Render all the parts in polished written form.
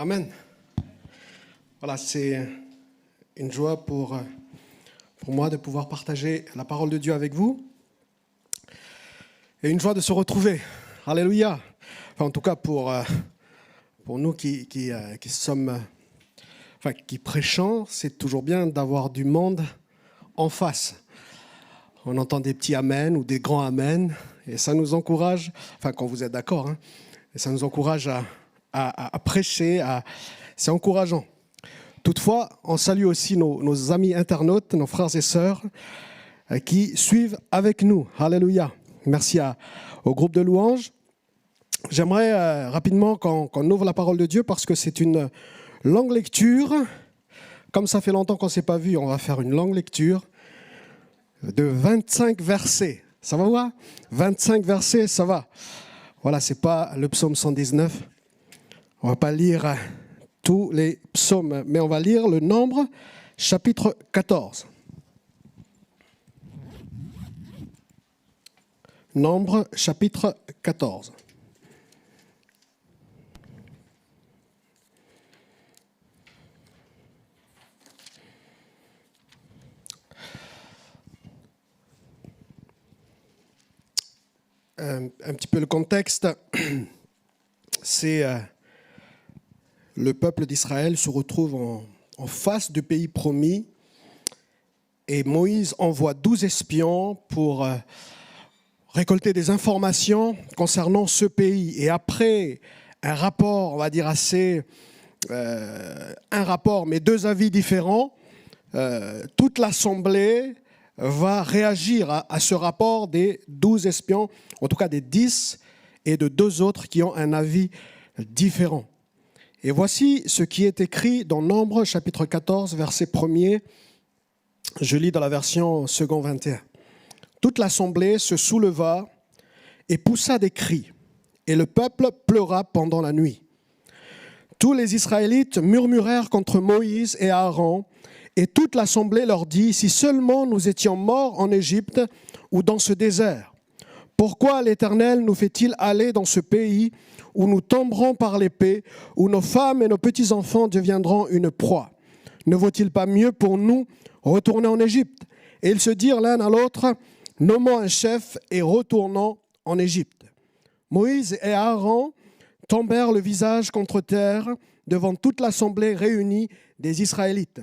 Amen. Voilà, c'est une joie pour moi de pouvoir partager la parole de Dieu avec vous. Et une joie de se retrouver. Alléluia. Enfin, en tout cas, pour nous qui sommes, qui prêchons, c'est toujours bien d'avoir du monde en face. On entend des petits amen ou des grands amen. Et ça nous encourage, quand vous êtes d'accord, et ça nous encourage à prêcher. C'est encourageant. Toutefois, on salue aussi nos amis internautes, nos frères et sœurs qui suivent avec nous. Alléluia. Merci au groupe de louanges. J'aimerais rapidement qu'on ouvre la parole de Dieu parce que c'est une longue lecture. Comme ça fait longtemps qu'on ne s'est pas vu, on va faire une longue lecture de 25 versets. Ça va voir ? 25 versets, ça va. Voilà, ce n'est pas le psaume 119. On ne va pas lire tous les psaumes, mais on va lire le Nombre, chapitre 14. Nombre, chapitre 14. Un petit peu le contexte, c'est le peuple d'Israël se retrouve en face du pays promis et Moïse envoie 12 espions pour récolter des informations concernant ce pays. Et après un rapport, on va dire un rapport, mais deux avis différents, toute l'assemblée va réagir à ce rapport des 12 espions, en tout cas des 10 et de deux autres qui ont un avis différent. Et voici ce qui est écrit dans Nombre, chapitre 14, verset 1er. Je lis dans la version second 21. Toute l'assemblée se souleva et poussa des cris, et le peuple pleura pendant la nuit. Tous les Israélites murmurèrent contre Moïse et Aaron, et toute l'assemblée leur dit, « Si seulement nous étions morts en Égypte ou dans ce désert, pourquoi l'Éternel nous fait-il aller dans ce pays où nous tomberons par l'épée, où nos femmes et nos petits-enfants deviendront une proie? Ne vaut-il pas mieux pour nous retourner en Égypte ?» Et ils se dirent l'un à l'autre, « Nommons un chef et retournons en Égypte. » Moïse et Aaron tombèrent le visage contre terre devant toute l'assemblée réunie des Israélites.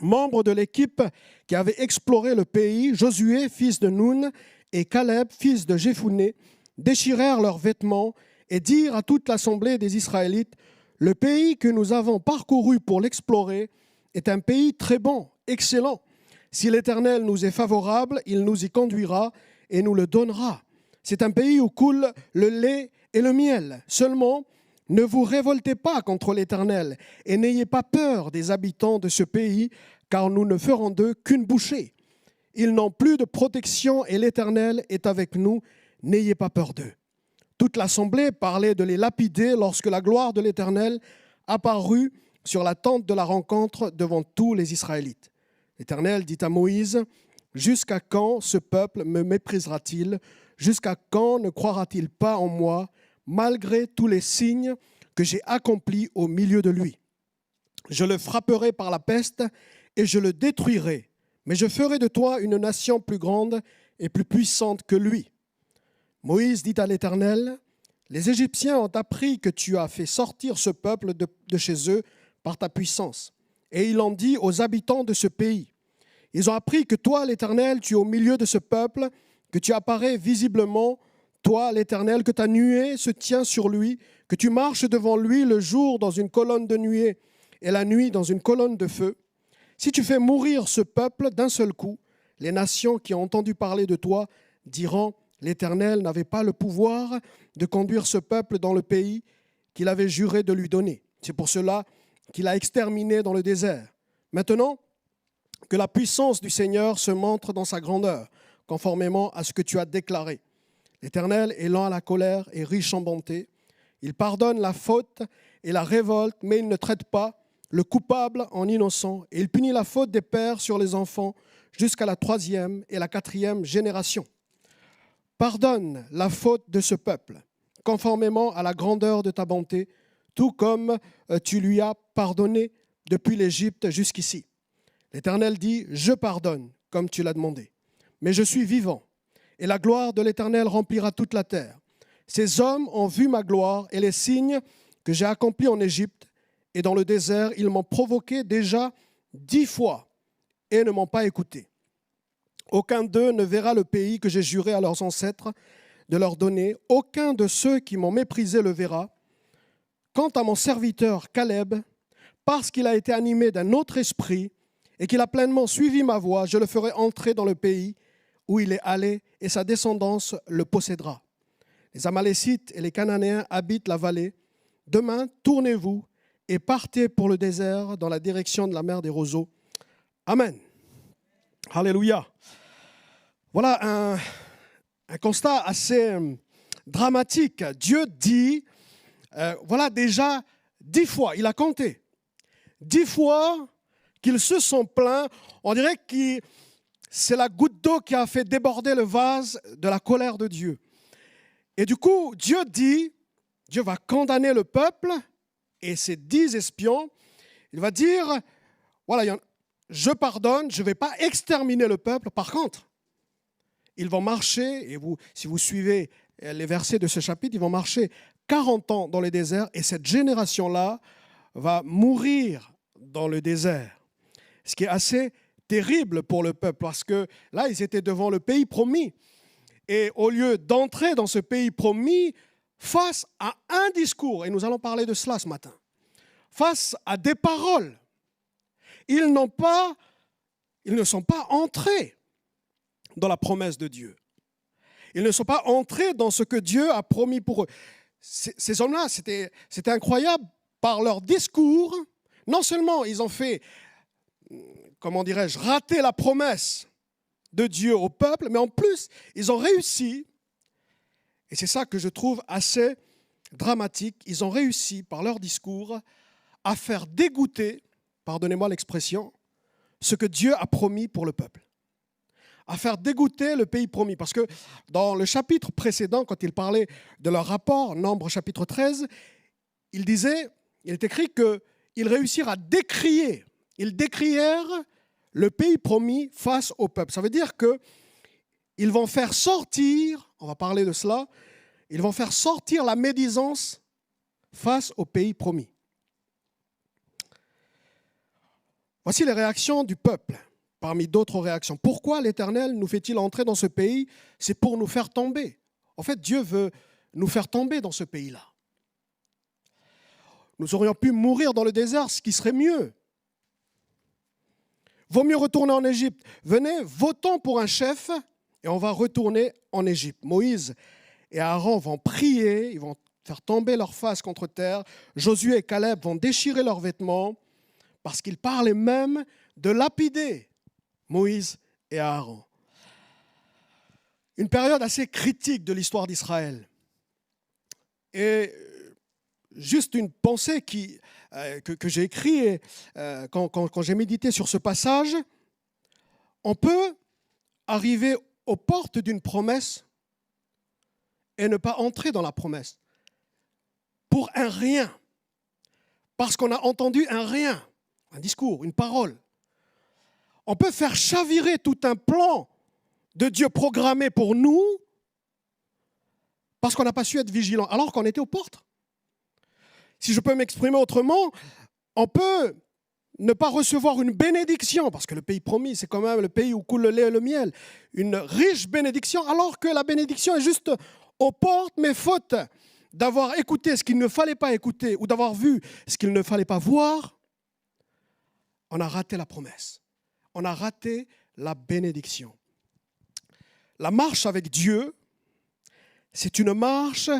Membres de l'équipe qui avait exploré le pays, Josué, fils de Nun, et Caleb, fils de Jephunnée, déchirèrent leurs vêtements et dirent à toute l'assemblée des Israélites, « Le pays que nous avons parcouru pour l'explorer est un pays très bon, excellent. Si l'Éternel nous est favorable, il nous y conduira et nous le donnera. C'est un pays où coule le lait et le miel. Seulement, ne vous révoltez pas contre l'Éternel et n'ayez pas peur des habitants de ce pays, car nous ne ferons d'eux qu'une bouchée. Ils n'ont plus de protection et l'Éternel est avec nous. N'ayez pas peur d'eux. » Toute l'assemblée parlait de les lapider lorsque la gloire de l'Éternel apparut sur la tente de la rencontre devant tous les Israélites. L'Éternel dit à Moïse, « Jusqu'à quand ce peuple me méprisera-t-il? Jusqu'à quand ne croira-t-il pas en moi, malgré tous les signes que j'ai accomplis au milieu de lui? Je le frapperai par la peste et je le détruirai, mais je ferai de toi une nation plus grande et plus puissante que lui. » Moïse dit à l'Éternel, « Les Égyptiens ont appris que tu as fait sortir ce peuple de chez eux par ta puissance. Et ils l'ont dit aux habitants de ce pays. Ils ont appris que toi, l'Éternel, tu es au milieu de ce peuple, que tu apparais visiblement, toi, l'Éternel, que ta nuée se tient sur lui, que tu marches devant lui le jour dans une colonne de nuée et la nuit dans une colonne de feu. Si tu fais mourir ce peuple d'un seul coup, les nations qui ont entendu parler de toi diront, l'Éternel n'avait pas le pouvoir de conduire ce peuple dans le pays qu'il avait juré de lui donner. C'est pour cela qu'il a exterminé dans le désert. Maintenant, que la puissance du Seigneur se montre dans sa grandeur, conformément à ce que tu as déclaré. L'Éternel est lent à la colère et riche en bonté. Il pardonne la faute et la révolte, mais il ne traite pas le coupable en innocent. Et il punit la faute des pères sur les enfants jusqu'à la 3e et la 4e génération. Pardonne la faute de ce peuple, conformément à la grandeur de ta bonté. tout comme tu lui as pardonné depuis l'Égypte jusqu'ici. L'Éternel dit, je pardonne, comme tu l'as demandé. Mais je suis vivant, et la gloire de l'Éternel remplira toute la terre. Ces hommes ont vu ma gloire et les signes que j'ai accomplis en Égypte, et dans le désert, ils m'ont provoqué déjà 10 fois et ne m'ont pas écouté. Aucun d'eux ne verra le pays que j'ai juré à leurs ancêtres de leur donner. Aucun de ceux qui m'ont méprisé le verra. Quant à mon serviteur Caleb, parce qu'il a été animé d'un autre esprit et qu'il a pleinement suivi ma voie, je le ferai entrer dans le pays où il est allé et sa descendance le possédera. Les Amalécites et les Cananéens habitent la vallée. Demain, tournez-vous et partez pour le désert dans la direction de la mer des roseaux. Amen. Alléluia. Voilà un constat assez dramatique. Dieu dit, voilà déjà 10 fois, il a compté, 10 fois qu'ils se sont plaints. On dirait que c'est la goutte d'eau qui a fait déborder le vase de la colère de Dieu. Et du coup, Dieu va condamner le peuple et ses 10 espions. Il va dire, voilà, je pardonne, je ne vais pas exterminer le peuple. Par contre, ils vont marcher, et si vous suivez les versets de ce chapitre, ils vont marcher 40 ans dans le désert, et cette génération-là va mourir dans le désert. Ce qui est assez terrible pour le peuple, parce que là, ils étaient devant le pays promis. Et au lieu d'entrer dans ce pays promis, face à un discours, et nous allons parler de cela ce matin, face à des paroles, ils ne sont pas entrés dans la promesse de Dieu. Ils ne sont pas entrés dans ce que Dieu a promis pour eux. Ces hommes-là, c'était incroyable. Par leur discours, non seulement ils ont fait, rater la promesse de Dieu au peuple, mais en plus, ils ont réussi, et c'est ça que je trouve assez dramatique, ils ont réussi par leur discours à faire dégoûter, pardonnez-moi l'expression, ce que Dieu a promis pour le peuple. À faire dégoûter le pays promis. Parce que dans le chapitre précédent, quand il parlait de leur rapport, Nombre chapitre 13, il est écrit qu'ils réussirent à décrier. Ils décrièrent le pays promis face au peuple. Ça veut dire qu'ils vont faire sortir, on va parler de cela, ils vont faire sortir la médisance face au pays promis. Voici les réactions du peuple, parmi d'autres réactions. Pourquoi l'Éternel nous fait-il entrer dans ce pays? C'est pour nous faire tomber. En fait, Dieu veut nous faire tomber dans ce pays-là. Nous aurions pu mourir dans le désert, ce qui serait mieux. Vaut mieux retourner en Égypte. Venez, votons pour un chef et on va retourner en Égypte. Moïse et Aaron vont prier, ils vont faire tomber leur face contre terre. Josué et Caleb vont déchirer leurs vêtements parce qu'ils parlaient même de lapider Moïse et Aaron. Une période assez critique de l'histoire d'Israël. Et juste une pensée que j'ai écrite quand j'ai médité sur ce passage. On peut arriver aux portes d'une promesse et ne pas entrer dans la promesse. Pour un rien. Parce qu'on a entendu un rien, un discours, une parole. On peut faire chavirer tout un plan de Dieu programmé pour nous parce qu'on n'a pas su être vigilant, alors qu'on était aux portes. Si je peux m'exprimer autrement, on peut ne pas recevoir une bénédiction, parce que le pays promis, c'est quand même le pays où coule le lait et le miel, une riche bénédiction, alors que la bénédiction est juste aux portes, mais faute d'avoir écouté ce qu'il ne fallait pas écouter ou d'avoir vu ce qu'il ne fallait pas voir, on a raté la promesse. On a raté la bénédiction. La marche avec Dieu, c'est une marche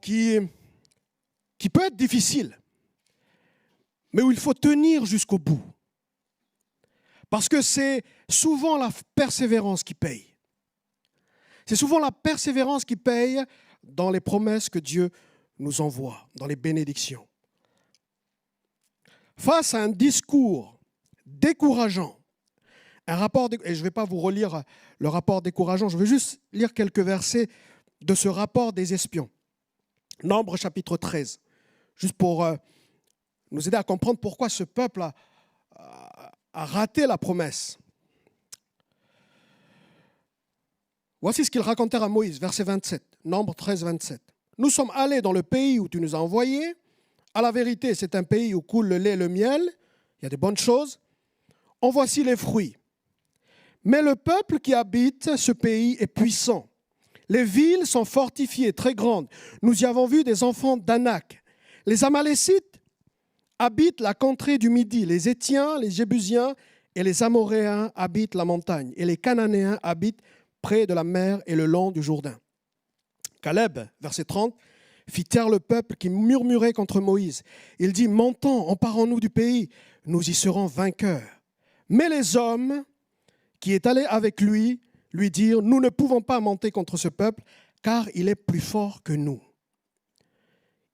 qui peut être difficile, mais où il faut tenir jusqu'au bout. Parce que c'est souvent la persévérance qui paye. C'est souvent la persévérance qui paye dans les promesses que Dieu nous envoie, dans les bénédictions. Face à un discours décourageant, et je ne vais pas vous relire le rapport décourageant, je vais juste lire quelques versets de ce rapport des espions. Nombre chapitre 13, juste pour nous aider à comprendre pourquoi ce peuple a raté la promesse. Voici ce qu'ils racontèrent à Moïse, verset 27, Nombre 13, 27. Nous sommes allés dans le pays où tu nous as envoyés. À la vérité, c'est un pays où coule le lait et le miel. Il y a des bonnes choses. En voici les fruits. Mais le peuple qui habite ce pays est puissant. Les villes sont fortifiées, très grandes. Nous y avons vu des enfants d'Anak. Les Amalécites habitent la contrée du Midi. Les Étiens, les Jébusiens et les Amoréens habitent la montagne. Et les Cananéens habitent près de la mer et le long du Jourdain. Caleb, verset 30, fit taire le peuple qui murmurait contre Moïse. Il dit, montons, emparons-nous du pays, nous y serons vainqueurs. Mais les hommes qui étaient allés avec lui dirent, nous ne pouvons pas monter contre ce peuple, car il est plus fort que nous.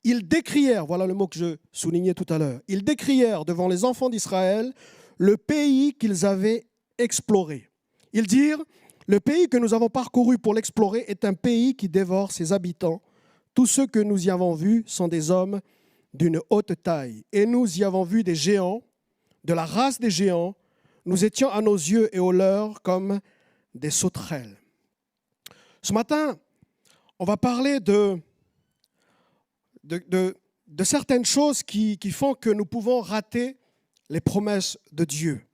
Ils décrièrent, voilà le mot que je soulignais tout à l'heure, ils décrièrent devant les enfants d'Israël le pays qu'ils avaient exploré. Ils dirent, le pays que nous avons parcouru pour l'explorer est un pays qui dévore ses habitants. Tous ceux que nous y avons vus sont des hommes d'une haute taille. Et nous y avons vu des géants, de la race des géants. Nous étions à nos yeux et aux leurs comme des sauterelles. Ce matin, on va parler de certaines choses qui font que nous pouvons rater les promesses de Dieu.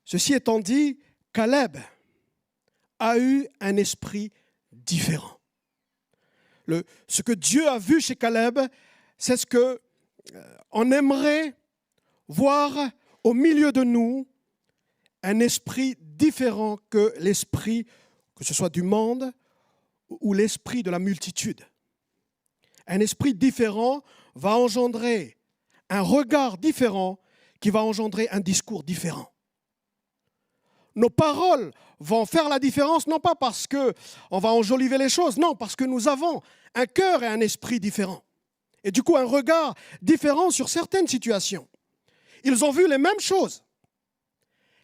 Ceci étant dit, Caleb a eu un esprit différent. Ce que Dieu a vu chez Caleb, c'est ce qu'on aimerait voir au milieu de nous, un esprit différent que l'esprit, que ce soit du monde ou l'esprit de la multitude. Un esprit différent va engendrer un regard différent qui va engendrer un discours différent. Nos paroles vont faire la différence, non pas parce qu'on va enjoliver les choses, non, parce que nous avons un cœur et un esprit différents. Et du coup, un regard différent sur certaines situations. Ils ont vu les mêmes choses.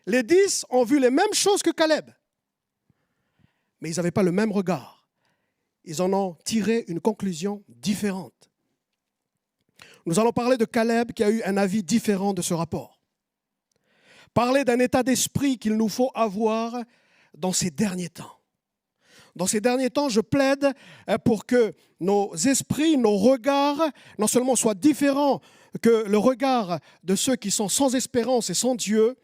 Les 10 ont vu les mêmes choses que Caleb. Mais ils n'avaient pas le même regard. Ils en ont tiré une conclusion différente. Nous allons parler de Caleb qui a eu un avis différent de ce rapport. Parler d'un état d'esprit qu'il nous faut avoir dans ces derniers temps. Dans ces derniers temps, je plaide pour que nos esprits, nos regards, non seulement soient différents que le regard de ceux qui sont sans espérance et sans Dieu,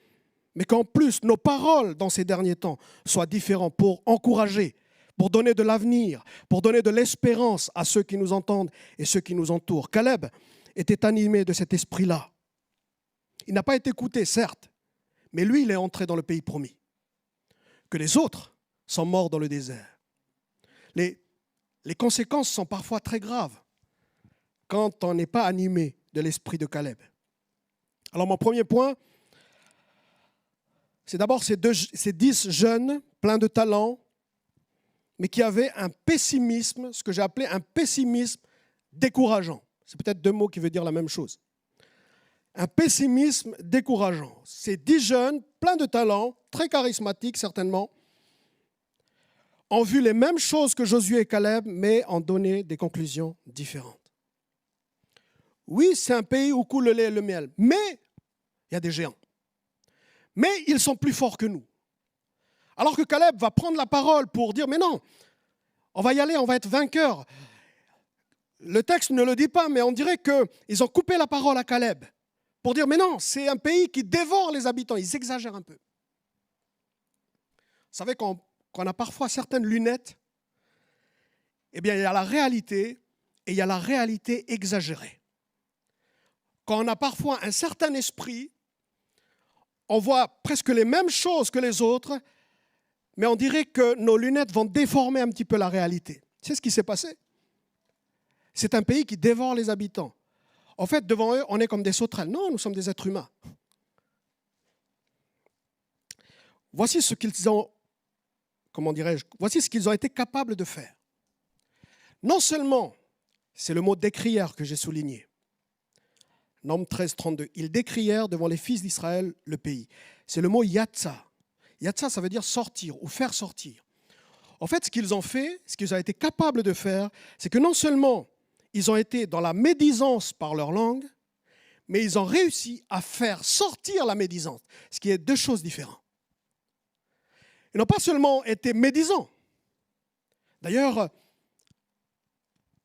mais qu'en plus, nos paroles dans ces derniers temps soient différentes pour encourager, pour donner de l'avenir, pour donner de l'espérance à ceux qui nous entendent et ceux qui nous entourent. Caleb était animé de cet esprit-là. Il n'a pas été écouté, certes, mais lui, il est entré dans le pays promis. Que les autres sont morts dans le désert. Les conséquences sont parfois très graves quand on n'est pas animé de l'esprit de Caleb. Alors mon premier point, c'est d'abord ces 10 jeunes pleins de talent, mais qui avaient un pessimisme, ce que j'ai appelé un pessimisme décourageant. C'est peut-être 2 mots qui veulent dire la même chose. Un pessimisme décourageant. Ces 10 jeunes, pleins de talent, très charismatiques certainement, ont vu les mêmes choses que Josué et Caleb, mais ont donné des conclusions différentes. Oui, c'est un pays où coule le lait et le miel, mais il y a des géants. Mais ils sont plus forts que nous. Alors que Caleb va prendre la parole pour dire, mais non, on va y aller, on va être vainqueurs. Le texte ne le dit pas, mais on dirait qu'ils ont coupé la parole à Caleb pour dire, mais non, c'est un pays qui dévore les habitants. Ils exagèrent un peu. Vous savez qu'on a parfois certaines lunettes, eh bien, il y a la réalité et il y a la réalité exagérée. Quand on a parfois un certain esprit, on voit presque les mêmes choses que les autres, mais on dirait que nos lunettes vont déformer un petit peu la réalité. C'est ce qui s'est passé. C'est un pays qui dévore les habitants. En fait, devant eux, on est comme des sauterelles. Non, nous sommes des êtres humains. Voici ce qu'ils ont, voici ce qu'ils ont été capables de faire. Non seulement, c'est le mot décrièrent que j'ai souligné, Nombre 13, 32, ils décrièrent devant les fils d'Israël le pays. C'est le mot yatsa. Yatsa, ça veut dire sortir ou faire sortir. En fait, ce qu'ils ont fait, ce qu'ils ont été capables de faire, c'est que non seulement ils ont été dans la médisance par leur langue, mais ils ont réussi à faire sortir la médisance, ce qui est deux choses différentes. Ils n'ont pas seulement été médisants. D'ailleurs,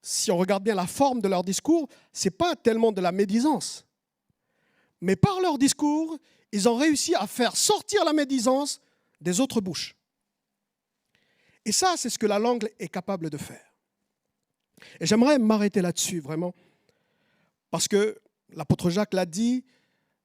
si on regarde bien la forme de leur discours, ce n'est pas tellement de la médisance. Mais par leur discours, ils ont réussi à faire sortir la médisance des autres bouches. Et ça, c'est ce que la langue est capable de faire. Et j'aimerais m'arrêter là-dessus, vraiment, parce que l'apôtre Jacques l'a dit,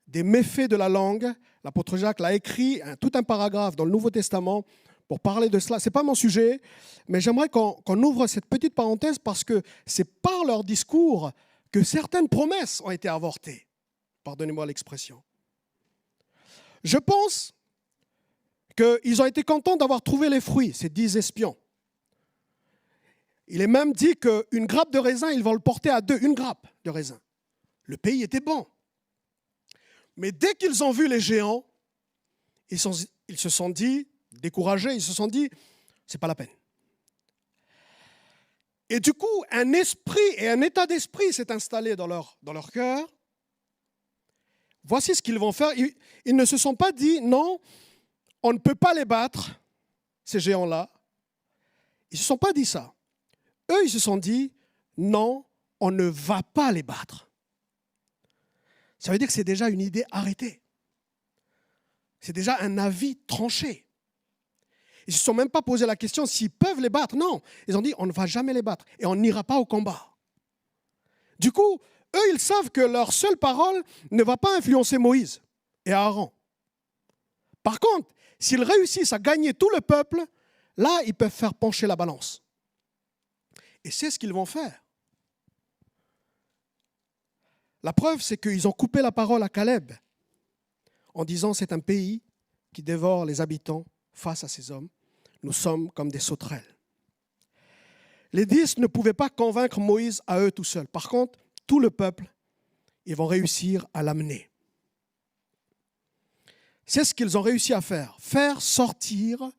des méfaits de la langue. L'apôtre Jacques l'a écrit tout un paragraphe dans le Nouveau Testament pour parler de cela. Ce n'est pas mon sujet, mais j'aimerais qu'on ouvre cette petite parenthèse parce que c'est par leur discours que certaines promesses ont été avortées. Pardonnez-moi l'expression. Je pense qu'ils ont été contents d'avoir trouvé les fruits, ces 10 espions. Il est même dit qu'une grappe de raisin, ils vont le porter à 2, une grappe de raisin. Le pays était bon. Mais dès qu'ils ont vu les géants, ils se sont dit, découragés, ils se sont dit, c'est pas la peine. Et du coup, un esprit et un état d'esprit s'est installé dans leur cœur. Voici ce qu'ils vont faire. Ils ne se sont pas dit, non, on ne peut pas les battre, ces géants-là. Ils ne se sont pas dit ça. Eux, ils se sont dit, non, on ne va pas les battre. Ça veut dire que c'est déjà une idée arrêtée. C'est déjà un avis tranché. Ils ne se sont même pas posé la question s'ils peuvent les battre. Non, ils ont dit, on ne va jamais les battre et on n'ira pas au combat. Du coup, eux, ils savent que leur seule parole ne va pas influencer Moïse et Aaron. Par contre, s'ils réussissent à gagner tout le peuple, là, ils peuvent faire pencher la balance. Et c'est ce qu'ils vont faire. La preuve, c'est qu'ils ont coupé la parole à Caleb en disant c'est un pays qui dévore les habitants face à ces hommes. Nous sommes comme des sauterelles. Les 10 ne pouvaient pas convaincre Moïse à eux tout seuls. Par contre, tout le peuple, ils vont réussir à l'amener. C'est ce qu'ils ont réussi à faire sortir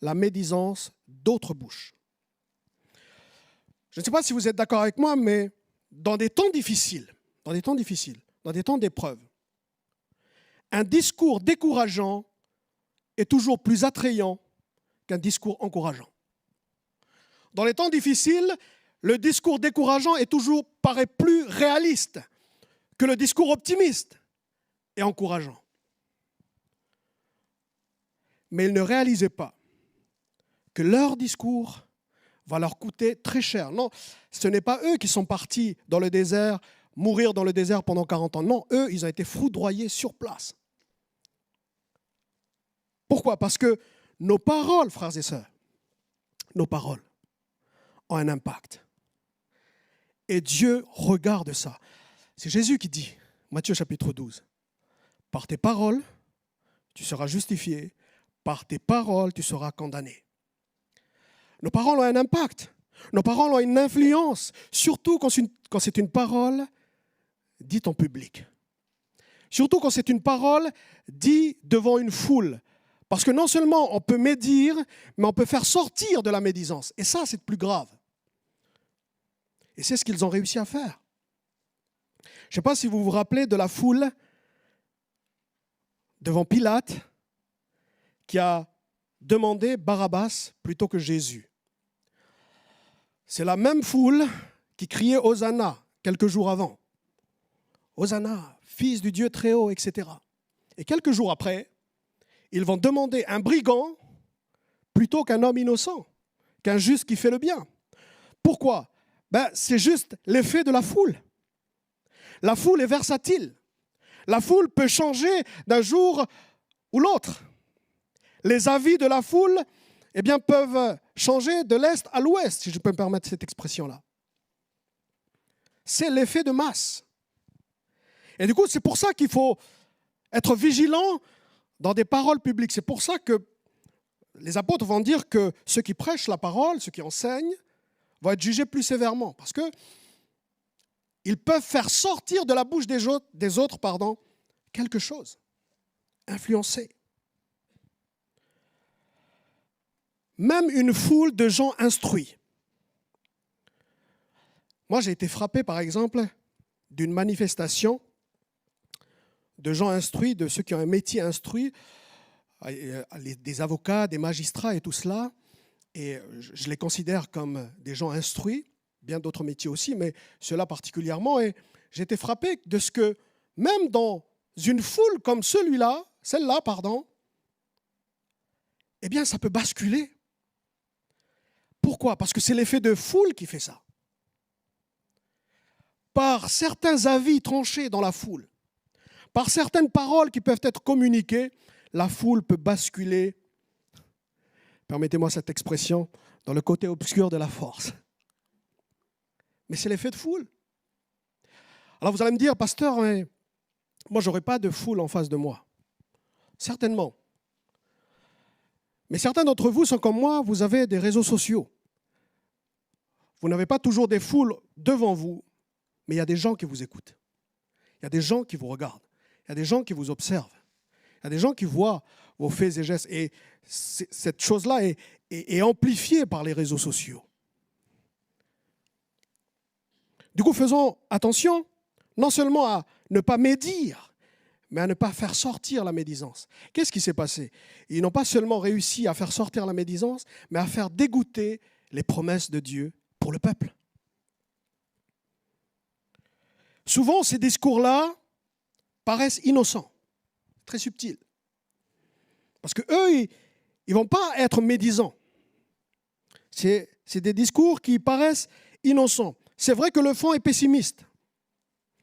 la médisance d'autres bouches. Je ne sais pas si vous êtes d'accord avec moi, mais dans des temps difficiles, dans des temps d'épreuve, un discours décourageant est toujours plus attrayant qu'un discours encourageant. Dans les temps difficiles, le discours décourageant paraît plus réaliste que le discours optimiste et encourageant. Mais ils ne réalisaient pas que leur discours va leur coûter très cher. Non, ce n'est pas eux qui sont partis dans le désert, mourir dans le désert pendant 40 ans. Non, eux, ils ont été foudroyés sur place. Pourquoi ? Parce que nos paroles, frères et sœurs, nos paroles ont un impact. Et Dieu regarde ça. C'est Jésus qui dit, Matthieu chapitre 12, « Par tes paroles, tu seras justifié, par tes paroles, tu seras condamné. » Nos paroles ont un impact. Nos paroles ont une influence, surtout quand c'est une parole dite en public. Surtout quand c'est une parole dite devant une foule. Parce que non seulement on peut médire, mais on peut faire sortir de la médisance. Et ça, c'est plus grave. Et c'est ce qu'ils ont réussi à faire. Je ne sais pas si vous vous rappelez de la foule devant Pilate qui a demandé Barabbas plutôt que Jésus. C'est la même foule qui criait Hosanna quelques jours avant. Hosanna, fils du Dieu très haut, etc. Et quelques jours après, ils vont demander un brigand plutôt qu'un homme innocent, qu'un juste qui fait le bien. Pourquoi ? C'est juste l'effet de la foule. La foule est versatile. La foule peut changer d'un jour ou l'autre. Les avis de la foule peuvent changer de l'est à l'ouest, si je peux me permettre cette expression-là. C'est l'effet de masse. Et du coup, c'est pour ça qu'il faut être vigilant dans des paroles publiques. C'est pour ça que les apôtres vont dire que ceux qui prêchent la parole, ceux qui enseignent, vont être jugés plus sévèrement. Parce qu'ils peuvent faire sortir de la bouche des autres quelque chose, influencer. Même une foule de gens instruits. Moi, j'ai été frappé, par exemple, d'une manifestation de gens instruits, de ceux qui ont un métier instruit, des avocats, des magistrats et tout cela. Et je les considère comme des gens instruits, bien d'autres métiers aussi, mais ceux-là particulièrement. Et j'ai été frappé de ce que, même dans une foule comme celle-là, eh bien, ça peut basculer. Pourquoi? Parce que c'est l'effet de foule qui fait ça. Par certains avis tranchés dans la foule, par certaines paroles qui peuvent être communiquées, la foule peut basculer, permettez-moi cette expression, dans le côté obscur de la force. Mais c'est l'effet de foule. Alors vous allez me dire, pasteur, mais moi je n'aurai pas de foule en face de moi. Certainement. Mais certains d'entre vous sont comme moi, vous avez des réseaux sociaux. Vous n'avez pas toujours des foules devant vous, mais il y a des gens qui vous écoutent. Il y a des gens qui vous regardent. Il y a des gens qui vous observent. Il y a des gens qui voient vos faits et gestes. Et cette chose-là est amplifiée par les réseaux sociaux. Du coup, faisons attention, non seulement à ne pas médire, mais à ne pas faire sortir la médisance. Qu'est-ce qui s'est passé? Ils n'ont pas seulement réussi à faire sortir la médisance, mais à faire dégoûter les promesses de Dieu pour le peuple. Souvent, ces discours-là paraissent innocents, très subtils. Parce qu'eux, ils ne vont pas être médisants. C'est des discours qui paraissent innocents. C'est vrai que le fond est pessimiste.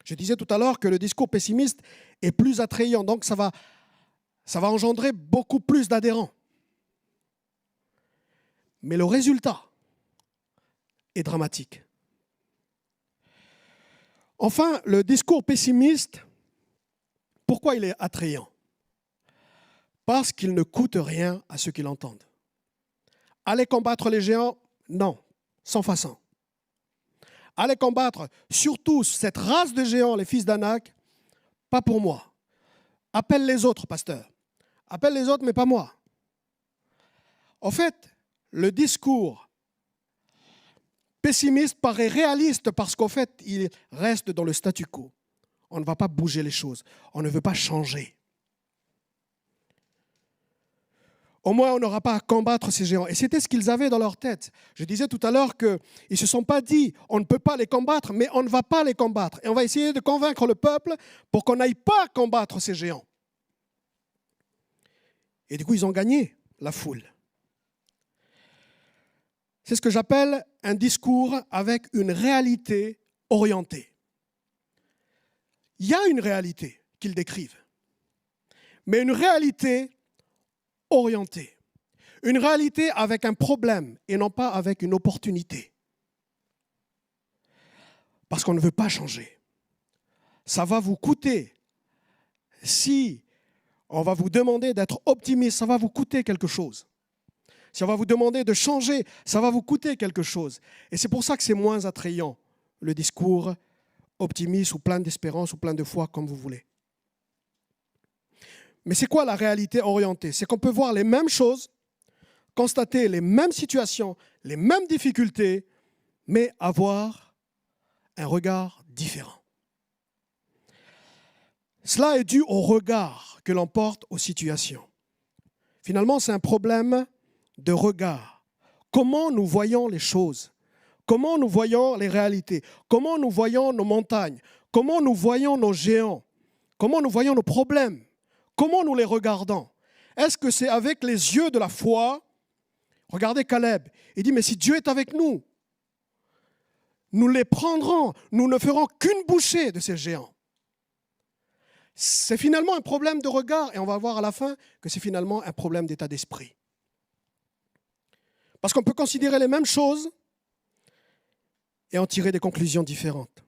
Je disais tout à l'heure que le discours pessimiste est plus attrayant, donc ça va engendrer beaucoup plus d'adhérents. Mais le résultat est dramatique. Enfin, le discours pessimiste, pourquoi il est attrayant? Parce qu'il ne coûte rien à ceux qui l'entendent. Aller combattre les géants? Non, sans façon. Aller combattre surtout cette race de géants, les fils d'Anak? Pas pour moi. Appelle les autres, pasteur. Appelle les autres, mais pas moi. En fait, le discours pessimiste paraît réaliste parce qu'en fait, il reste dans le statu quo. On ne va pas bouger les choses. On ne veut pas changer. Au moins, on n'aura pas à combattre ces géants. Et c'était ce qu'ils avaient dans leur tête. Je disais tout à l'heure qu'ils ne se sont pas dit on ne peut pas les combattre, mais on ne va pas les combattre. Et on va essayer de convaincre le peuple pour qu'on n'aille pas combattre ces géants. Et du coup, ils ont gagné la foule. C'est ce que j'appelle un discours avec une réalité orientée. Il y a une réalité qu'ils décrivent, mais une réalité orientée. Une réalité avec un problème et non pas avec une opportunité. Parce qu'on ne veut pas changer. Ça va vous coûter. Si on va vous demander d'être optimiste, ça va vous coûter quelque chose. Si on va vous demander de changer, ça va vous coûter quelque chose. Et c'est pour ça que c'est moins attrayant, le discours optimiste ou plein d'espérance ou plein de foi, comme vous voulez. Mais c'est quoi la réalité orientée? C'est qu'on peut voir les mêmes choses, constater les mêmes situations, les mêmes difficultés, mais avoir un regard différent. Cela est dû au regard que l'on porte aux situations. Finalement, c'est un problème de regard. Comment nous voyons les choses? Comment nous voyons les réalités? Comment nous voyons nos montagnes? Comment nous voyons nos géants? Comment nous voyons nos problèmes? Comment nous les regardons? Est-ce que c'est avec les yeux de la foi? Regardez Caleb, il dit, mais si Dieu est avec nous, nous les prendrons, nous ne ferons qu'une bouchée de ces géants. C'est finalement un problème de regard, et on va voir à la fin que c'est finalement un problème d'état d'esprit. Parce qu'on peut considérer les mêmes choses et en tirer des conclusions différentes.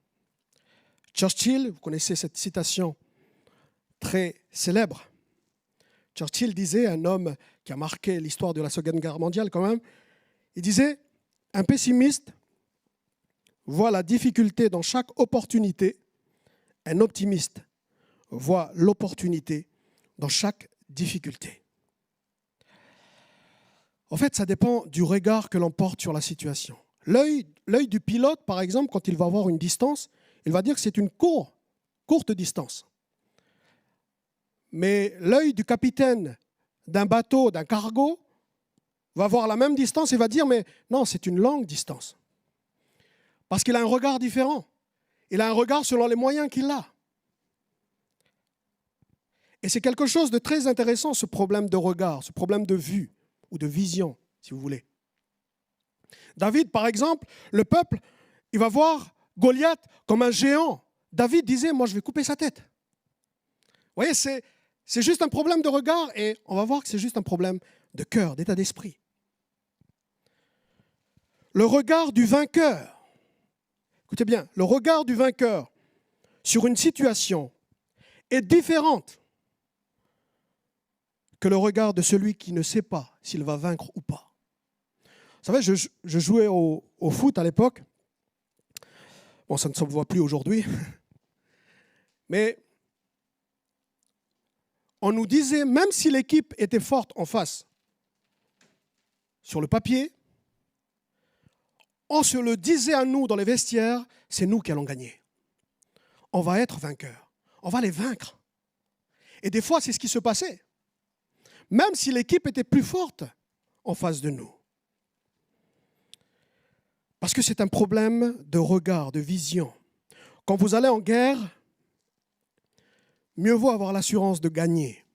Churchill, vous connaissez cette citation très célèbre. Churchill disait, un homme qui a marqué l'histoire de la Seconde Guerre mondiale quand même, il disait, un pessimiste voit la difficulté dans chaque opportunité, un optimiste voit l'opportunité dans chaque difficulté. En fait, ça dépend du regard que l'on porte sur la situation. L'œil du pilote, par exemple, quand il va avoir une distance, il va dire que c'est une courte distance. Mais l'œil du capitaine d'un bateau, d'un cargo, va voir la même distance et va dire, mais non, c'est une longue distance. Parce qu'il a un regard différent. Il a un regard selon les moyens qu'il a. Et c'est quelque chose de très intéressant, ce problème de regard, ce problème de vue ou de vision, si vous voulez. David, par exemple, le peuple, il va voir Goliath comme un géant. David disait, moi je vais couper sa tête. Vous voyez, c'est juste un problème de regard et on va voir que c'est juste un problème de cœur, d'état d'esprit. Le regard du vainqueur, écoutez bien, le regard du vainqueur sur une situation est différente que le regard de celui qui ne sait pas s'il va vaincre ou pas. Vous savez, je jouais au foot à l'époque. Bon, ça ne se voit plus aujourd'hui. Mais on nous disait, même si l'équipe était forte en face, sur le papier, on se le disait à nous dans les vestiaires, c'est nous qui allons gagner. On va être vainqueurs. On va les vaincre. Et des fois, c'est ce qui se passait. Même si l'équipe était plus forte en face de nous. Parce que c'est un problème de regard, de vision. Quand vous allez en guerre, mieux vaut avoir l'assurance de gagner.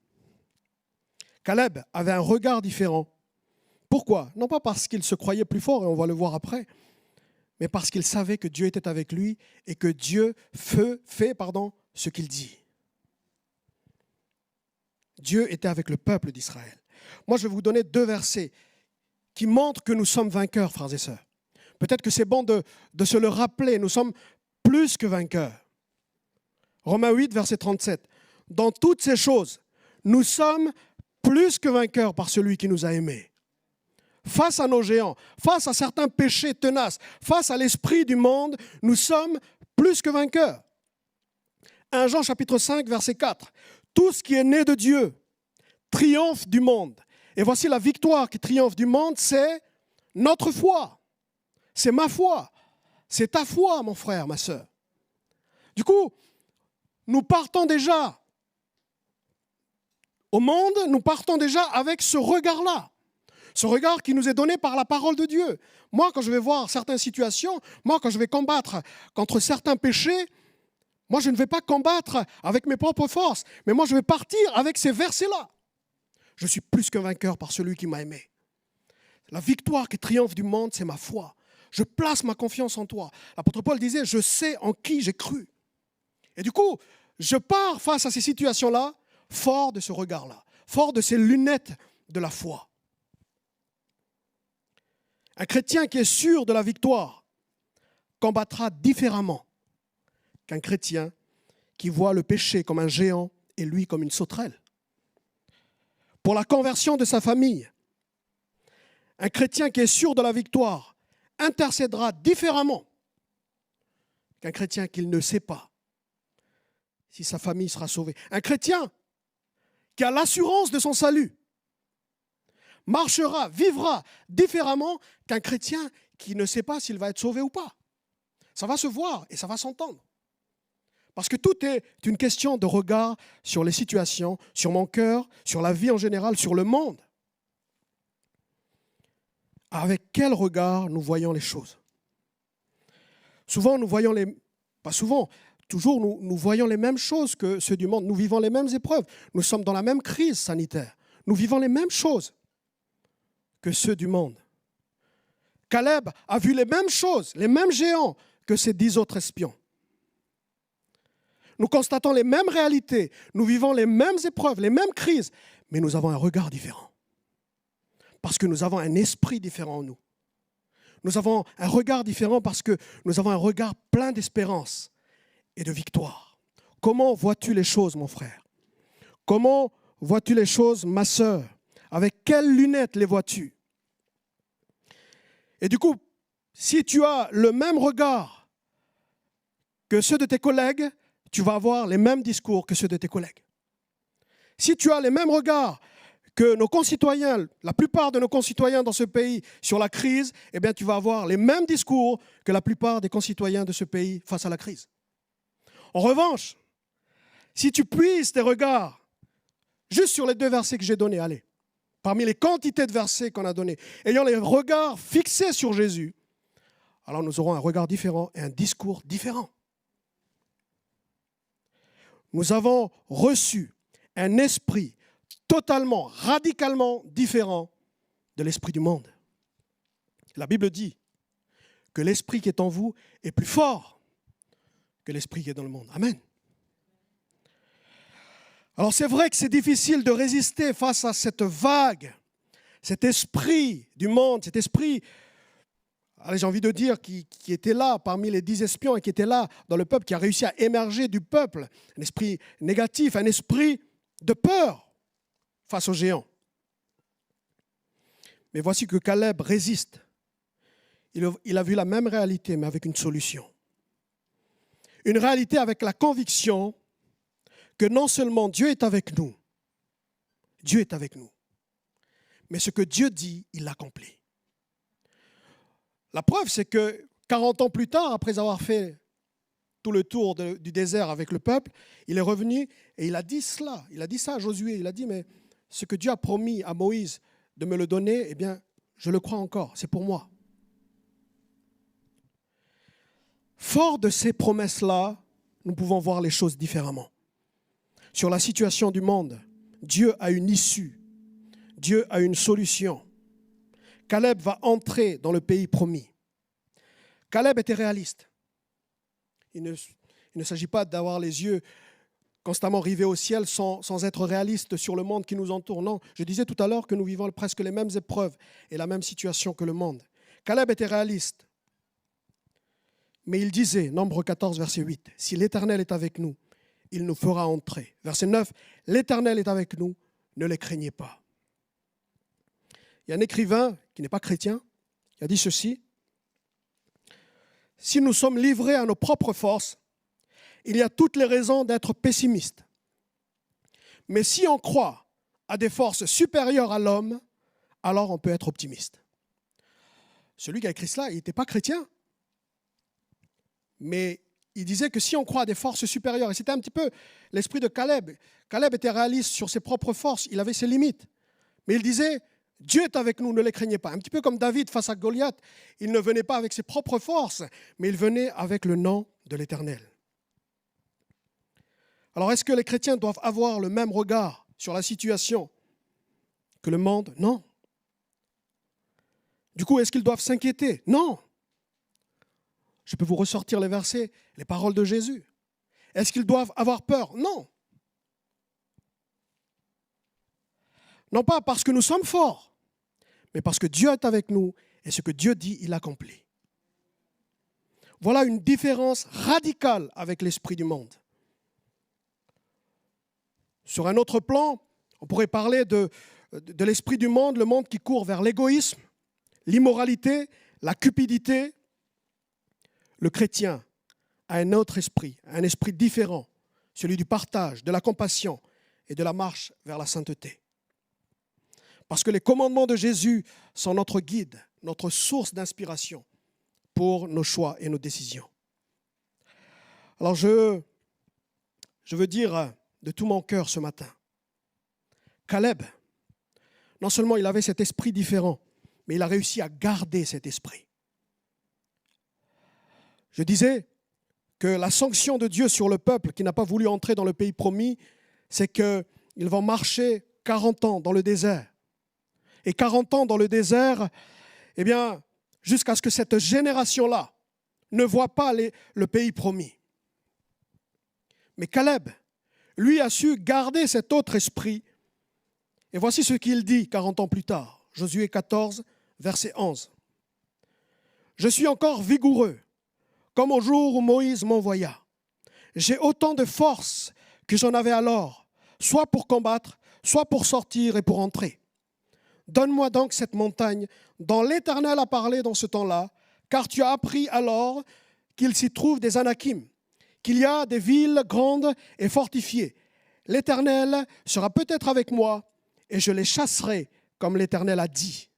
Caleb avait un regard différent. Pourquoi? Non pas parce qu'il se croyait plus fort, et on va le voir après, mais parce qu'il savait que Dieu était avec lui et que Dieu fait ce qu'il dit. Dieu était avec le peuple d'Israël. Moi, je vais vous donner 2 versets qui montrent que nous sommes vainqueurs, frères et sœurs. Peut-être que c'est bon de se le rappeler, nous sommes plus que vainqueurs. Romains 8, verset 37. Dans toutes ces choses, nous sommes plus que vainqueurs par celui qui nous a aimés. Face à nos géants, face à certains péchés tenaces, face à l'esprit du monde, nous sommes plus que vainqueurs. 1 Jean chapitre 5, verset 4. Tout ce qui est né de Dieu triomphe du monde. Et voici la victoire qui triomphe du monde, c'est notre foi. C'est ma foi. C'est ta foi, mon frère, ma sœur. Du coup, nous partons déjà au monde, nous partons déjà avec ce regard-là. Ce regard qui nous est donné par la parole de Dieu. Moi, quand je vais voir certaines situations, moi, quand je vais combattre contre certains péchés, moi, je ne vais pas combattre avec mes propres forces, mais moi, je vais partir avec ces versets-là. Je suis plus qu'un vainqueur par celui qui m'a aimé. La victoire qui triomphe du monde, c'est ma foi. Je place ma confiance en toi. L'apôtre Paul disait, je sais en qui j'ai cru. Et du coup, je pars face à ces situations-là, fort de ce regard-là, fort de ces lunettes de la foi. Un chrétien qui est sûr de la victoire combattra différemment qu'un chrétien qui voit le péché comme un géant et lui comme une sauterelle. Pour la conversion de sa famille, un chrétien qui est sûr de la victoire intercédera différemment qu'un chrétien qui ne sait pas si sa famille sera sauvée. Un chrétien qui a l'assurance de son salut marchera, vivra différemment qu'un chrétien qui ne sait pas s'il va être sauvé ou pas. Ça va se voir et ça va s'entendre. Parce que tout est une question de regard sur les situations, sur mon cœur, sur la vie en général, sur le monde. Avec quel regard nous voyons les choses? Souvent, nous voyons pas souvent, toujours nous voyons les mêmes choses que ceux du monde. Nous vivons les mêmes épreuves. Nous sommes dans la même crise sanitaire. Nous vivons les mêmes choses que ceux du monde. Caleb a vu les mêmes choses, les mêmes géants que ces 10 autres espions. Nous constatons les mêmes réalités, nous vivons les mêmes épreuves, les mêmes crises, mais nous avons un regard différent. Parce que nous avons un esprit différent en nous. Nous avons un regard différent parce que nous avons un regard plein d'espérance et de victoire. Comment vois-tu les choses, mon frère? Comment vois-tu les choses, ma sœur? Avec quelles lunettes les vois-tu? Et du coup, si tu as le même regard que ceux de tes collègues, tu vas avoir les mêmes discours que ceux de tes collègues. Si tu as les mêmes regards que nos concitoyens, la plupart de nos concitoyens dans ce pays sur la crise, eh bien, tu vas avoir les mêmes discours que la plupart des concitoyens de ce pays face à la crise. En revanche, si tu puises tes regards juste sur les 2 versets que j'ai donnés, allez, parmi les quantités de versets qu'on a donnés, ayant les regards fixés sur Jésus, alors nous aurons un regard différent et un discours différent. Nous avons reçu un esprit totalement, radicalement différent de l'esprit du monde. La Bible dit que l'esprit qui est en vous est plus fort que l'esprit qui est dans le monde. Amen. Alors c'est vrai que c'est difficile de résister face à cette vague, cet esprit du monde, cet esprit, j'ai envie de dire, qui était là parmi les 10 espions et qui était là dans le peuple, qui a réussi à émerger du peuple, un esprit négatif, un esprit de peur face aux géants. Mais voici que Caleb résiste. Il a vu la même réalité, mais avec une solution. Une réalité avec la conviction que non seulement Dieu est avec nous, mais ce que Dieu dit, il l'accomplit. La preuve, c'est que 40 ans plus tard, après avoir fait tout le tour du désert avec le peuple, il est revenu et il a dit cela. Il a dit ça à Josué. Il a dit, mais ce que Dieu a promis à Moïse de me le donner, eh bien, je le crois encore, c'est pour moi. Fort de ces promesses-là, nous pouvons voir les choses différemment. Sur la situation du monde, Dieu a une issue, Dieu a une solution. Caleb va entrer dans le pays promis. Caleb était réaliste. Il ne s'agit pas d'avoir les yeux constamment rivés au ciel sans être réaliste sur le monde qui nous entoure. Non, je disais tout à l'heure que nous vivons presque les mêmes épreuves et la même situation que le monde. Caleb était réaliste. Mais il disait, Nombre 14, verset 8, « Si l'Éternel est avec nous, il nous fera entrer. » Verset 9, « L'Éternel est avec nous, ne les craignez pas. » Il y a un écrivain qui n'est pas chrétien, qui a dit ceci, « Si nous sommes livrés à nos propres forces, il y a toutes les raisons d'être pessimistes. Mais si on croit à des forces supérieures à l'homme, alors on peut être optimiste. » Celui qui a écrit cela, il n'était pas chrétien, mais il disait que si on croit à des forces supérieures, et c'était un petit peu l'esprit de Caleb. Caleb était réaliste sur ses propres forces, il avait ses limites. Mais il disait, Dieu est avec nous, ne les craignez pas. Un petit peu comme David face à Goliath, il ne venait pas avec ses propres forces, mais il venait avec le nom de l'Éternel. Alors est-ce que les chrétiens doivent avoir le même regard sur la situation que le monde? Non. Du coup, est-ce qu'ils doivent s'inquiéter? Non. Je peux vous ressortir les versets, les paroles de Jésus. Est-ce qu'ils doivent avoir peur? Non. Non pas parce que nous sommes forts, mais parce que Dieu est avec nous et ce que Dieu dit, il accomplit. Voilà une différence radicale avec l'esprit du monde. Sur un autre plan, on pourrait parler de l'esprit du monde, le monde qui court vers l'égoïsme, l'immoralité, la cupidité. Le chrétien a un autre esprit, un esprit différent, celui du partage, de la compassion et de la marche vers la sainteté. Parce que les commandements de Jésus sont notre guide, notre source d'inspiration pour nos choix et nos décisions. Alors je veux dire de tout mon cœur ce matin, Caleb, non seulement il avait cet esprit différent, mais il a réussi à garder cet esprit. Je disais que la sanction de Dieu sur le peuple qui n'a pas voulu entrer dans le pays promis, c'est qu'ils vont marcher 40 ans dans le désert. Et 40 ans dans le désert, eh bien, jusqu'à ce que cette génération-là ne voit pas le pays promis. Mais Caleb, lui, a su garder cet autre esprit. Et voici ce qu'il dit 40 ans plus tard, Josué 14, verset 11. « Je suis encore vigoureux, comme au jour où Moïse m'envoya. J'ai autant de force que j'en avais alors, soit pour combattre, soit pour sortir et pour entrer. Donne-moi donc cette montagne dont l'Éternel a parlé dans ce temps-là, car tu as appris alors qu'il s'y trouve des Anakim, qu'il y a des villes grandes et fortifiées. L'Éternel sera peut-être avec moi, et je les chasserai comme l'Éternel a dit.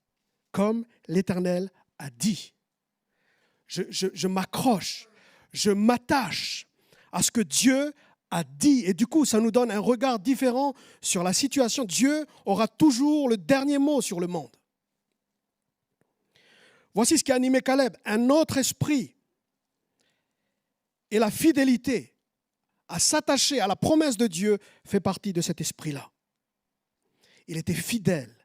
Comme l'Éternel a dit. Je m'accroche, je m'attache à ce que Dieu a dit. Et du coup, ça nous donne un regard différent sur la situation. Dieu aura toujours le dernier mot sur le monde. Voici ce qui a animé Caleb, un autre esprit et la fidélité à s'attacher à la promesse de Dieu fait partie de cet esprit-là. Il était fidèle.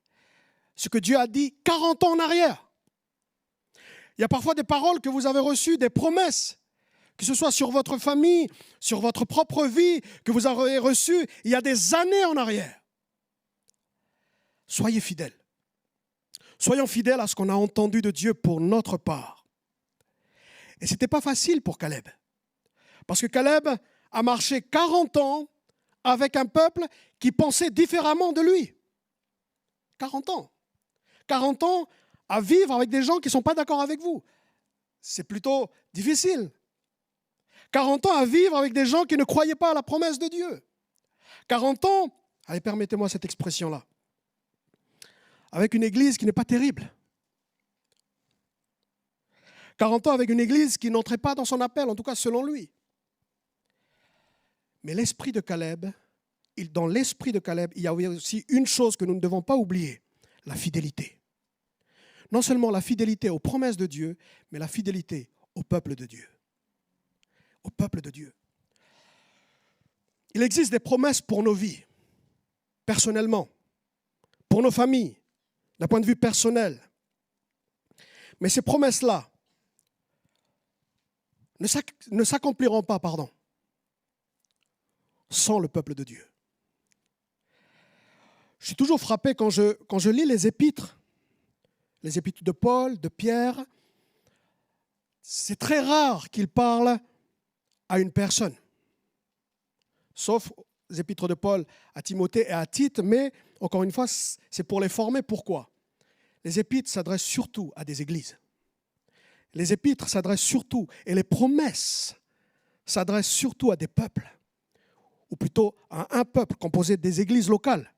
Ce que Dieu a dit 40 ans en arrière. Il y a parfois des paroles que vous avez reçues, des promesses, que ce soit sur votre famille, sur votre propre vie, que vous avez reçues il y a des années en arrière. Soyez fidèles. Soyons fidèles à ce qu'on a entendu de Dieu pour notre part. Et ce n'était pas facile pour Caleb. Parce que Caleb a marché 40 ans avec un peuple qui pensait différemment de lui. 40 ans. 40 ans à vivre avec des gens qui ne sont pas d'accord avec vous. C'est plutôt difficile. 40 ans à vivre avec des gens qui ne croyaient pas à la promesse de Dieu. 40 ans, allez, permettez-moi cette expression-là, avec une église qui n'est pas terrible. 40 ans avec une église qui n'entrait pas dans son appel, en tout cas selon lui. Mais l'esprit de Caleb, dans l'esprit de Caleb, il y a aussi une chose que nous ne devons pas oublier, la fidélité. Non seulement la fidélité aux promesses de Dieu, mais la fidélité au peuple de Dieu. Au peuple de Dieu. Il existe des promesses pour nos vies, personnellement, pour nos familles, d'un point de vue personnel. Mais ces promesses-là ne s'accompliront pas, sans le peuple de Dieu. Je suis toujours frappé quand je lis les épîtres de Paul, de Pierre. C'est très rare qu'ils parlent à une personne, sauf les épîtres de Paul à Timothée et à Tite, mais encore une fois, c'est pour les former. Pourquoi ? Les épîtres s'adressent surtout à des églises. Les épîtres s'adressent surtout, et les promesses s'adressent surtout à des peuples, ou plutôt à un peuple composé des églises locales.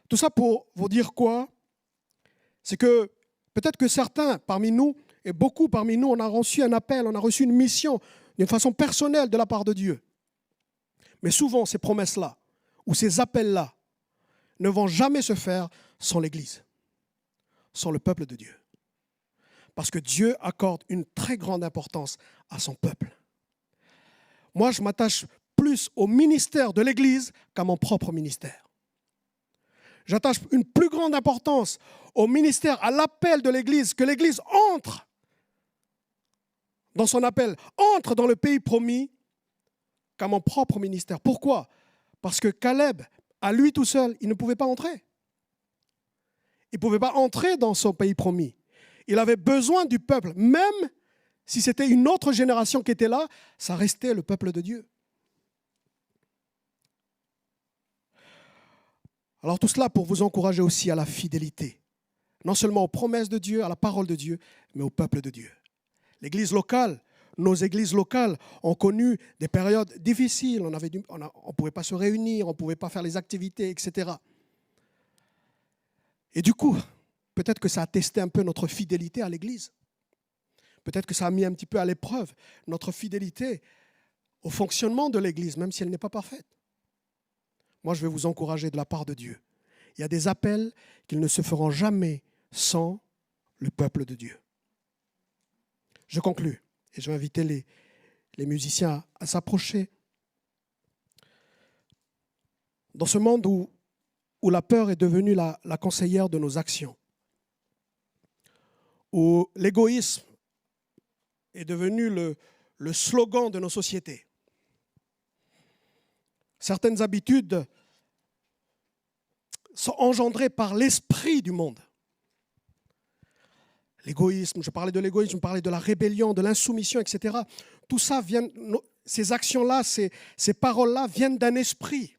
Tout ça pour vous dire quoi ? C'est que peut-être que certains parmi nous, et beaucoup parmi nous, on a reçu un appel, on a reçu une mission d'une façon personnelle de la part de Dieu. Mais souvent, ces promesses-là, ou ces appels-là, ne vont jamais se faire sans l'Église, sans le peuple de Dieu. Parce que Dieu accorde une très grande importance à son peuple. Moi, je m'attache plus au ministère de l'Église qu'à mon propre ministère. J'attache une plus grande importance au ministère, à l'appel de l'Église, que l'Église entre dans son appel, entre dans le pays promis, qu'à mon propre ministère. Pourquoi ? Parce que Caleb, à lui tout seul, il ne pouvait pas entrer. Il ne pouvait pas entrer dans son pays promis. Il avait besoin du peuple. Même si c'était une autre génération qui était là, ça restait le peuple de Dieu. Alors tout cela pour vous encourager aussi à la fidélité. Non seulement aux promesses de Dieu, à la parole de Dieu, mais au peuple de Dieu. L'église locale, nos églises locales ont connu des périodes difficiles. On ne pouvait pas se réunir, on ne pouvait pas faire les activités, etc. Et du coup, peut-être que ça a testé un peu notre fidélité à l'église. Peut-être que ça a mis un petit peu à l'épreuve notre fidélité au fonctionnement de l'église, même si elle n'est pas parfaite. Moi, je vais vous encourager de la part de Dieu. Il y a des appels qu'ils ne se feront jamais sans le peuple de Dieu. Je conclus et je vais inviter les musiciens à s'approcher. Dans ce monde où la peur est devenue la conseillère de nos actions, où l'égoïsme est devenu le slogan de nos sociétés, certaines habitudes sont engendrées par l'esprit du monde. L'égoïsme, je parlais de l'égoïsme, je parlais de la rébellion, de l'insoumission, etc. Tout ça vient, ces actions-là, ces paroles-là viennent d'un esprit.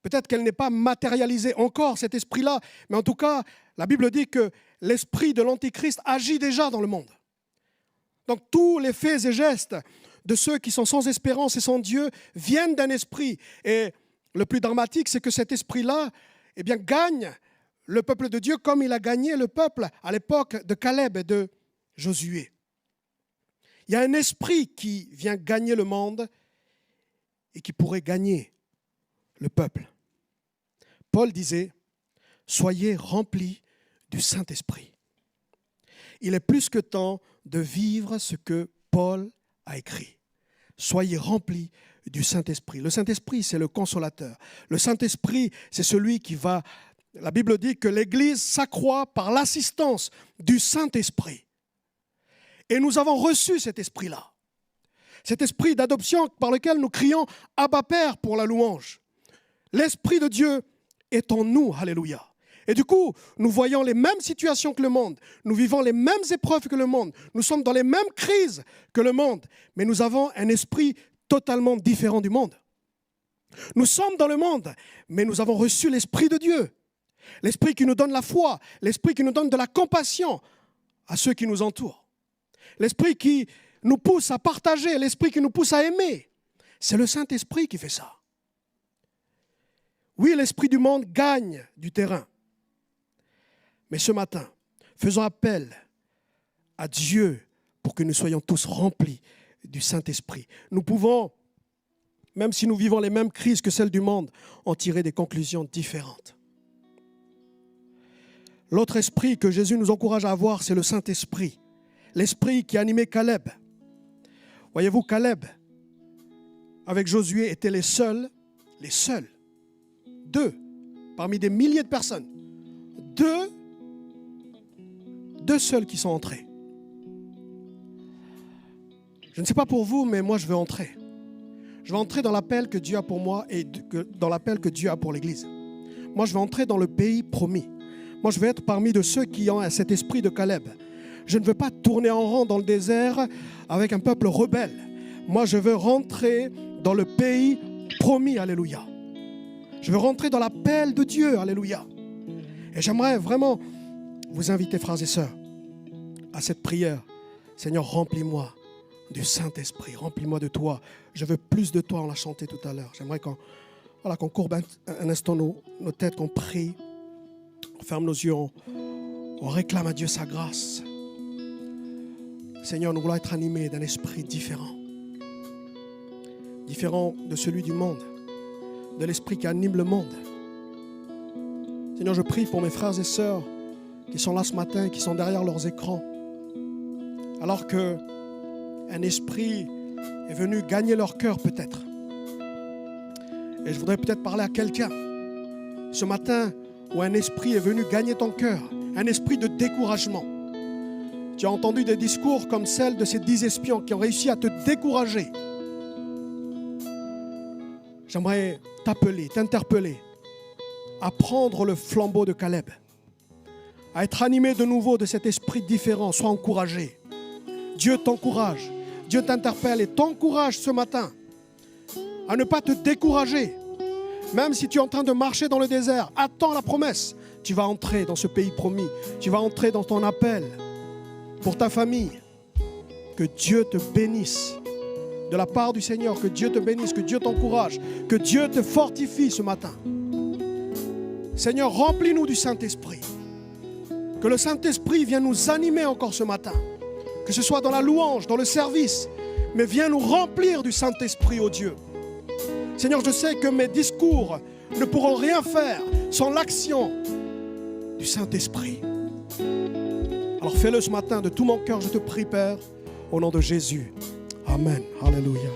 Peut-être qu'elle n'est pas matérialisée encore, cet esprit-là, mais en tout cas, la Bible dit que l'esprit de l'Antichrist agit déjà dans le monde. Donc tous les faits et gestes de ceux qui sont sans espérance et sans Dieu viennent d'un esprit. Et le plus dramatique, c'est que cet esprit-là, eh bien, gagne le peuple de Dieu comme il a gagné le peuple à l'époque de Caleb et de Josué. Il y a un esprit qui vient gagner le monde et qui pourrait gagner le peuple. Paul disait, « Soyez remplis du Saint-Esprit ». Il est plus que temps de vivre ce que Paul a écrit. Soyez remplis du Saint-Esprit. Le Saint-Esprit, c'est le consolateur. Le Saint-Esprit, c'est celui qui va... La Bible dit que l'Église s'accroît par l'assistance du Saint-Esprit. Et nous avons reçu cet esprit-là. Cet esprit d'adoption par lequel nous crions « Abba Père » pour la louange. L'Esprit de Dieu est en nous, alléluia. Et du coup, nous voyons les mêmes situations que le monde. Nous vivons les mêmes épreuves que le monde. Nous sommes dans les mêmes crises que le monde. Mais nous avons un esprit totalement différent du monde. Nous sommes dans le monde, mais nous avons reçu l'Esprit de Dieu. L'Esprit qui nous donne la foi. L'Esprit qui nous donne de la compassion à ceux qui nous entourent. L'Esprit qui nous pousse à partager. L'Esprit qui nous pousse à aimer. C'est le Saint-Esprit qui fait ça. Oui, l'esprit du monde gagne du terrain. Mais ce matin, faisons appel à Dieu pour que nous soyons tous remplis du Saint-Esprit. Nous pouvons, même si nous vivons les mêmes crises que celles du monde, en tirer des conclusions différentes. L'autre esprit que Jésus nous encourage à avoir, c'est le Saint-Esprit. L'esprit qui animait Caleb. Voyez-vous, Caleb, avec Josué, étaient les seuls, deux, parmi des milliers de personnes, deux seuls qui sont entrés. Je ne sais pas pour vous, mais moi je veux entrer. Je veux entrer dans l'appel que Dieu a pour moi et dans l'appel que Dieu a pour l'Église. Moi je veux entrer dans le pays promis. Moi je veux être parmi de ceux qui ont cet esprit de Caleb. Je ne veux pas tourner en rond dans le désert avec un peuple rebelle. Moi je veux rentrer dans le pays promis, alléluia. Je veux rentrer dans l'appel de Dieu, alléluia. Et j'aimerais vraiment vous inviter, frères et sœurs, à cette prière. Seigneur, remplis-moi du Saint-Esprit, remplis-moi de toi. Je veux plus de toi, on l'a chanté tout à l'heure. J'aimerais qu'on courbe un instant nos têtes, qu'on prie, on ferme nos yeux, on réclame à Dieu sa grâce. Seigneur, nous voulons être animés d'un esprit différent de celui du monde, de l'esprit qui anime le monde. Seigneur, je prie pour mes frères et sœurs qui sont là ce matin, qui sont derrière leurs écrans, alors qu'un esprit est venu gagner leur cœur peut-être. Et je voudrais peut-être parler à quelqu'un ce matin où un esprit est venu gagner ton cœur, un esprit de découragement. Tu as entendu des discours comme celle de ces 10 espions qui ont réussi à te décourager. J'aimerais t'interpeller à prendre le flambeau de Caleb, à être animé de nouveau de cet esprit différent. Sois encouragé. Dieu t'encourage, Dieu t'interpelle et t'encourage ce matin à ne pas te décourager. Même si tu es en train de marcher dans le désert, attends la promesse. Tu vas entrer dans ce pays promis. Tu vas entrer dans ton appel pour ta famille. Que Dieu te bénisse. De la part du Seigneur, que Dieu te bénisse, que Dieu t'encourage, que Dieu te fortifie ce matin. Seigneur, remplis-nous du Saint-Esprit. Que le Saint-Esprit vienne nous animer encore ce matin. Que ce soit dans la louange, dans le service, mais viens nous remplir du Saint-Esprit, ô Dieu. Seigneur, je sais que mes discours ne pourront rien faire sans l'action du Saint-Esprit. Alors fais-le ce matin de tout mon cœur, je te prie, Père, au nom de Jésus. Amen. Alléluia.